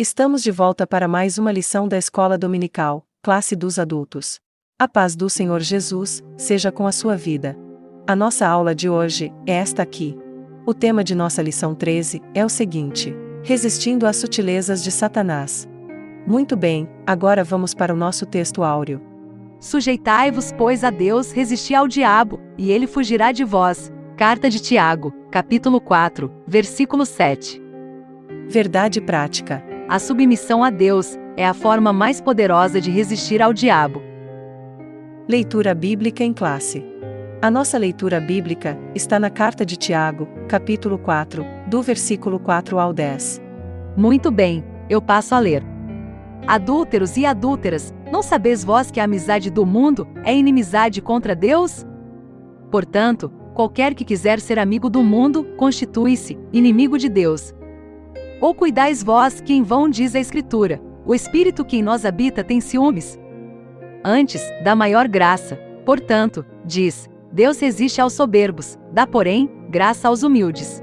Estamos de volta para mais uma lição da Escola Dominical, classe dos adultos. A paz do Senhor Jesus seja com a sua vida. A nossa aula de hoje é esta aqui. O tema de nossa lição 13 é o seguinte: resistindo às sutilezas de Satanás. Muito bem, agora vamos para o nosso texto áureo. Sujeitai-vos, pois, a Deus, resisti ao diabo, e ele fugirá de vós. Carta de Tiago, capítulo 4, versículo 7. Verdade prática. A submissão a Deus é a forma mais poderosa de resistir ao diabo. Leitura bíblica em classe. A nossa leitura bíblica está na Carta de Tiago, capítulo 4, do versículo 4 ao 10. Muito bem, eu passo a ler. Adúlteros e adúlteras, não sabeis vós que a amizade do mundo é inimizade contra Deus? Portanto, qualquer que quiser ser amigo do mundo, constitui-se inimigo de Deus. Ou cuidais vós que em vão diz a Escritura, o Espírito que em nós habita tem ciúmes? Antes, dá maior graça. Portanto, diz, Deus resiste aos soberbos, dá porém, graça aos humildes.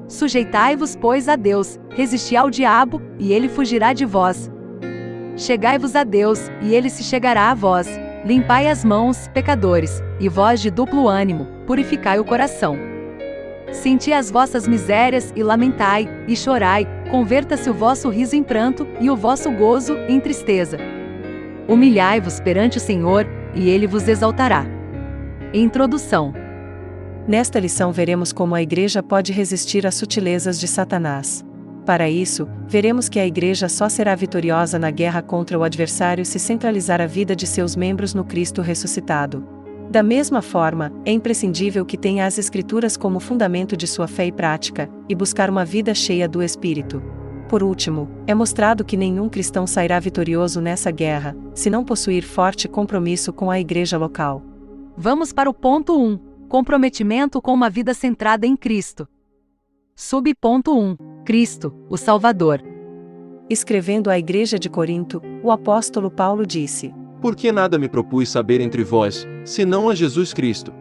Sujeitai-vos, pois, a Deus, resisti ao diabo, e ele fugirá de vós. Chegai-vos a Deus, e ele se chegará a vós. Limpai as mãos, pecadores, e vós de duplo ânimo, purificai o coração. Senti as vossas misérias e lamentai, e chorai, converta-se o vosso riso em pranto, e o vosso gozo em tristeza. Humilhai-vos perante o Senhor, e ele vos exaltará. Introdução. Nesta lição veremos como a igreja pode resistir às sutilezas de Satanás. Para isso, veremos que a igreja só será vitoriosa na guerra contra o adversário se centralizar a vida de seus membros no Cristo ressuscitado. Da mesma forma, é imprescindível que tenha as Escrituras como fundamento de sua fé e prática, e buscar uma vida cheia do Espírito. Por último, é mostrado que nenhum cristão sairá vitorioso nessa guerra, se não possuir forte compromisso com a igreja local. Vamos para o ponto 1. Comprometimento com uma vida centrada em Cristo. Subponto 1. Cristo, o Salvador. Escrevendo à igreja de Corinto, o apóstolo Paulo disse: Porque nada me propus saber entre vós, senão a Jesus Cristo.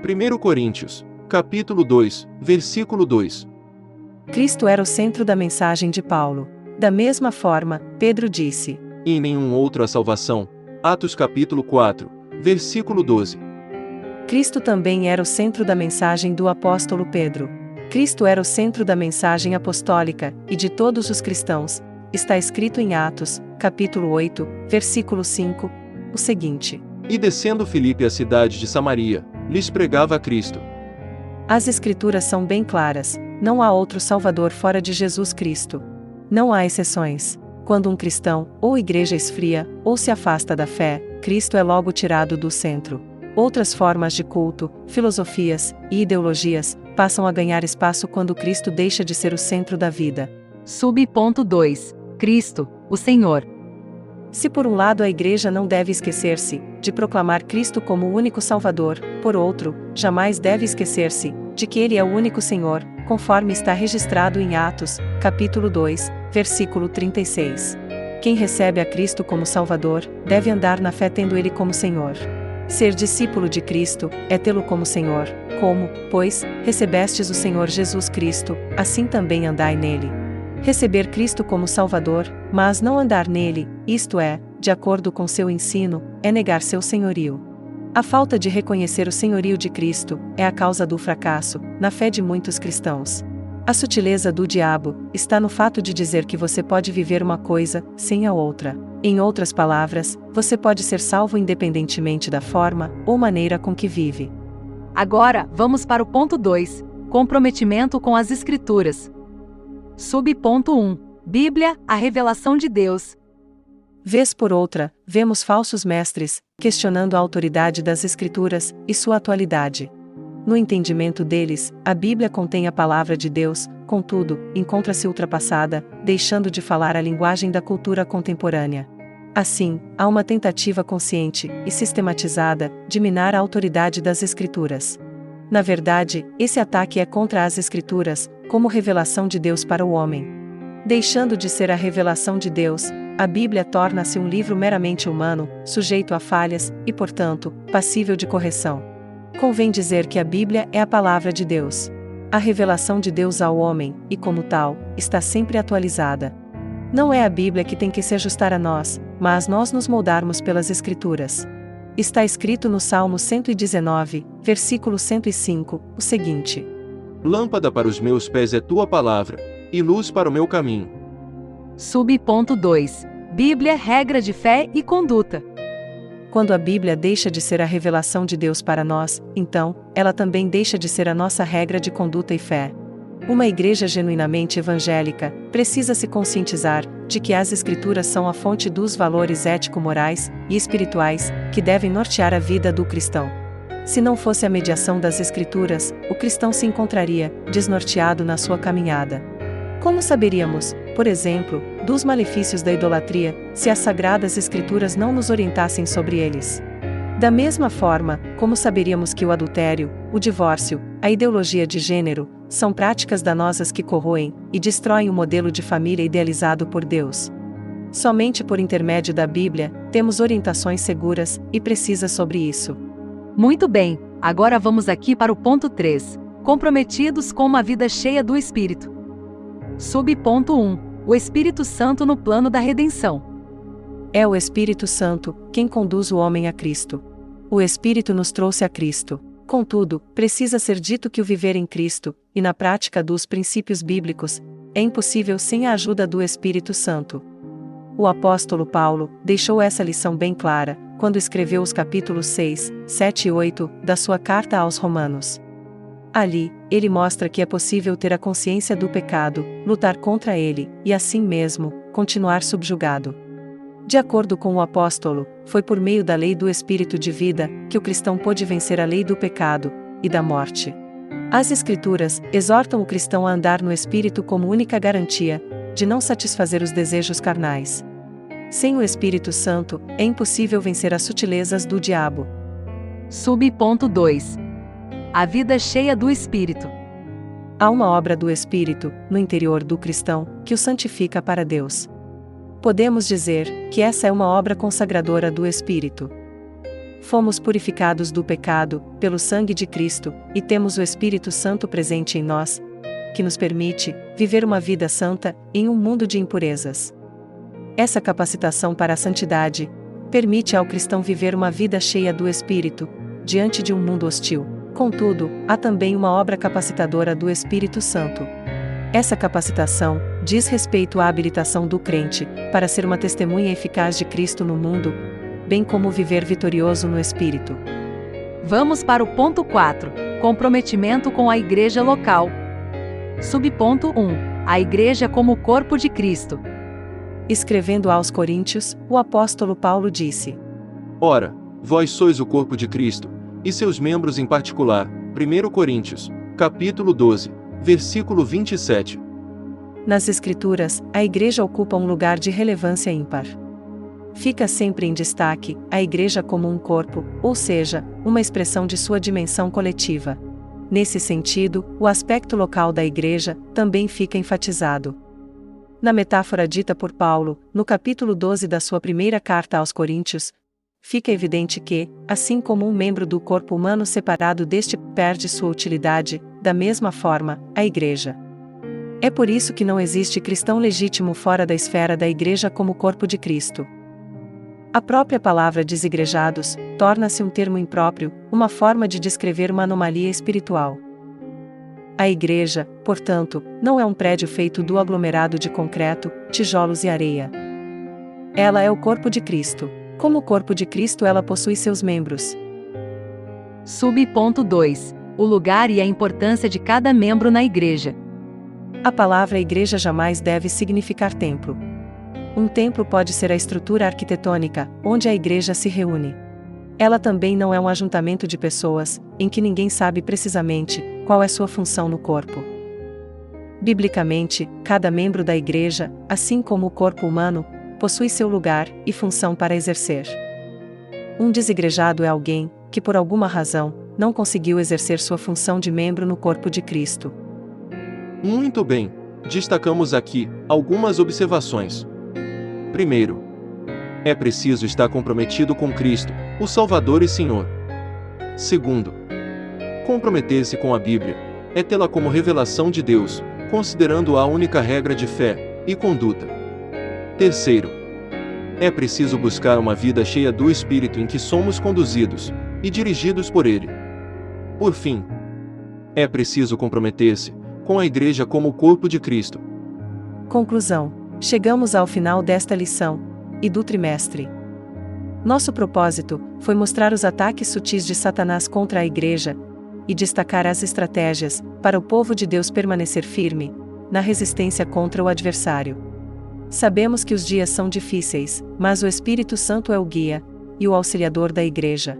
1 Coríntios, capítulo 2, versículo 2. Cristo era o centro da mensagem de Paulo. Da mesma forma, Pedro disse: E em nenhum outro há salvação. Atos capítulo 4, versículo 12. Cristo também era o centro da mensagem do apóstolo Pedro. Cristo era o centro da mensagem apostólica, e de todos os cristãos. Está escrito em Atos, capítulo 8, versículo 5, o seguinte: E descendo Filipe à cidade de Samaria, lhes pregava a Cristo. As Escrituras são bem claras, não há outro Salvador fora de Jesus Cristo. Não há exceções. Quando um cristão, ou igreja esfria, ou se afasta da fé, Cristo é logo tirado do centro. Outras formas de culto, filosofias e ideologias passam a ganhar espaço quando Cristo deixa de ser o centro da vida. Subponto 2. Cristo, o Senhor. Se por um lado a igreja não deve esquecer-se de proclamar Cristo como o único Salvador, por outro, jamais deve esquecer-se de que Ele é o único Senhor, conforme está registrado em Atos, capítulo 2, versículo 36. Quem recebe a Cristo como Salvador, deve andar na fé tendo Ele como Senhor. Ser discípulo de Cristo é tê-lo como Senhor, como, pois, recebestes o Senhor Jesus Cristo, assim também andai nele. Receber Cristo como Salvador, mas não andar nele, isto é, de acordo com seu ensino, é negar seu senhorio. A falta de reconhecer o senhorio de Cristo é a causa do fracasso, na fé de muitos cristãos. A sutileza do diabo está no fato de dizer que você pode viver uma coisa sem a outra. Em outras palavras, você pode ser salvo independentemente da forma ou maneira com que vive. Agora, vamos para o ponto 2. Comprometimento com as Escrituras. Subponto 1. Bíblia, a revelação de Deus. Vez por outra, vemos falsos mestres questionando a autoridade das Escrituras e sua atualidade. No entendimento deles, a Bíblia contém a palavra de Deus, contudo, encontra-se ultrapassada, deixando de falar a linguagem da cultura contemporânea. Assim, há uma tentativa consciente e sistematizada de minar a autoridade das Escrituras. Na verdade, esse ataque é contra as Escrituras, como revelação de Deus para o homem. Deixando de ser a revelação de Deus, a Bíblia torna-se um livro meramente humano, sujeito a falhas e, portanto, passível de correção. Convém dizer que a Bíblia é a palavra de Deus. A revelação de Deus ao homem, e como tal, está sempre atualizada. Não é a Bíblia que tem que se ajustar a nós, mas nós nos moldarmos pelas Escrituras. Está escrito no Salmo 119, versículo 105, o seguinte: Lâmpada para os meus pés é tua palavra, e luz para o meu caminho. Sub-ponto 2. Bíblia, regra de fé e conduta. Quando a Bíblia deixa de ser a revelação de Deus para nós, então, ela também deixa de ser a nossa regra de conduta e fé. Uma igreja genuinamente evangélica precisa se conscientizar de que as Escrituras são a fonte dos valores ético-morais e espirituais que devem nortear a vida do cristão. Se não fosse a mediação das Escrituras, o cristão se encontraria desnorteado na sua caminhada. Como saberíamos, por exemplo, dos malefícios da idolatria, se as Sagradas Escrituras não nos orientassem sobre eles? Da mesma forma, como saberíamos que o adultério, o divórcio, a ideologia de gênero, são práticas danosas que corroem e destroem o modelo de família idealizado por Deus? Somente por intermédio da Bíblia, temos orientações seguras e precisas sobre isso. Muito bem, agora vamos aqui para o ponto 3. Comprometidos com uma vida cheia do Espírito. Sub-ponto 1. O Espírito Santo no plano da redenção. É o Espírito Santo quem conduz o homem a Cristo. O Espírito nos trouxe a Cristo. Contudo, precisa ser dito que o viver em Cristo, e na prática dos princípios bíblicos, é impossível sem a ajuda do Espírito Santo. O apóstolo Paulo deixou essa lição bem clara, quando escreveu os capítulos 6, 7 e 8 da sua carta aos Romanos. Ali, ele mostra que é possível ter a consciência do pecado, lutar contra ele, e assim mesmo, continuar subjugado. De acordo com o apóstolo, foi por meio da lei do Espírito de vida que o cristão pôde vencer a lei do pecado e da morte. As Escrituras exortam o cristão a andar no Espírito como única garantia de não satisfazer os desejos carnais. Sem o Espírito Santo, é impossível vencer as sutilezas do diabo. Sub-ponto 2. A vida cheia do Espírito. Há uma obra do Espírito, no interior do cristão, que o santifica para Deus. Podemos dizer que essa é uma obra consagradora do Espírito. Fomos purificados do pecado, pelo sangue de Cristo, e temos o Espírito Santo presente em nós, que nos permite viver uma vida santa, em um mundo de impurezas. Essa capacitação para a santidade permite ao cristão viver uma vida cheia do Espírito, diante de um mundo hostil. Contudo, há também uma obra capacitadora do Espírito Santo. Essa capacitação diz respeito à habilitação do crente para ser uma testemunha eficaz de Cristo no mundo, bem como viver vitorioso no Espírito. Vamos para o ponto 4. Comprometimento com a igreja local. Subponto 1. A igreja como o corpo de Cristo. Escrevendo aos Coríntios, o apóstolo Paulo disse: Ora, vós sois o corpo de Cristo, e seus membros em particular. 1 Coríntios, capítulo 12, versículo 27. Nas Escrituras, a igreja ocupa um lugar de relevância ímpar. Fica sempre em destaque a igreja como um corpo, ou seja, uma expressão de sua dimensão coletiva. Nesse sentido, o aspecto local da igreja também fica enfatizado. Na metáfora dita por Paulo, no capítulo 12 da sua primeira carta aos Coríntios, fica evidente que, assim como um membro do corpo humano separado deste perde sua utilidade, da mesma forma, a igreja. É por isso que não existe cristão legítimo fora da esfera da igreja como corpo de Cristo. A própria palavra desigrejados torna-se um termo impróprio, uma forma de descrever uma anomalia espiritual. A igreja, portanto, não é um prédio feito do aglomerado de concreto, tijolos e areia. Ela é o corpo de Cristo. Como o corpo de Cristo, ela possui seus membros. Subponto 2. O lugar e a importância de cada membro na igreja. A palavra igreja jamais deve significar templo. Um templo pode ser a estrutura arquitetônica, onde a igreja se reúne. Ela também não é um ajuntamento de pessoas, em que ninguém sabe precisamente qual é sua função no corpo. Biblicamente, cada membro da igreja, assim como o corpo humano, possui seu lugar e função para exercer. Um desigrejado é alguém que, por alguma razão, não conseguiu exercer sua função de membro no corpo de Cristo. Muito bem. Destacamos aqui algumas observações. Primeiro, é preciso estar comprometido com Cristo, o Salvador e Senhor. Segundo, comprometer-se com a Bíblia é tê-la como revelação de Deus, considerando-a a única regra de fé e conduta. Terceiro, é preciso buscar uma vida cheia do Espírito em que somos conduzidos e dirigidos por Ele. Por fim, é preciso comprometer-se com a Igreja como o corpo de Cristo. Conclusão. Chegamos ao final desta lição e do trimestre. Nosso propósito foi mostrar os ataques sutis de Satanás contra a Igreja e destacar as estratégias para o povo de Deus permanecer firme na resistência contra o adversário. Sabemos que os dias são difíceis, mas o Espírito Santo é o guia e o auxiliador da Igreja.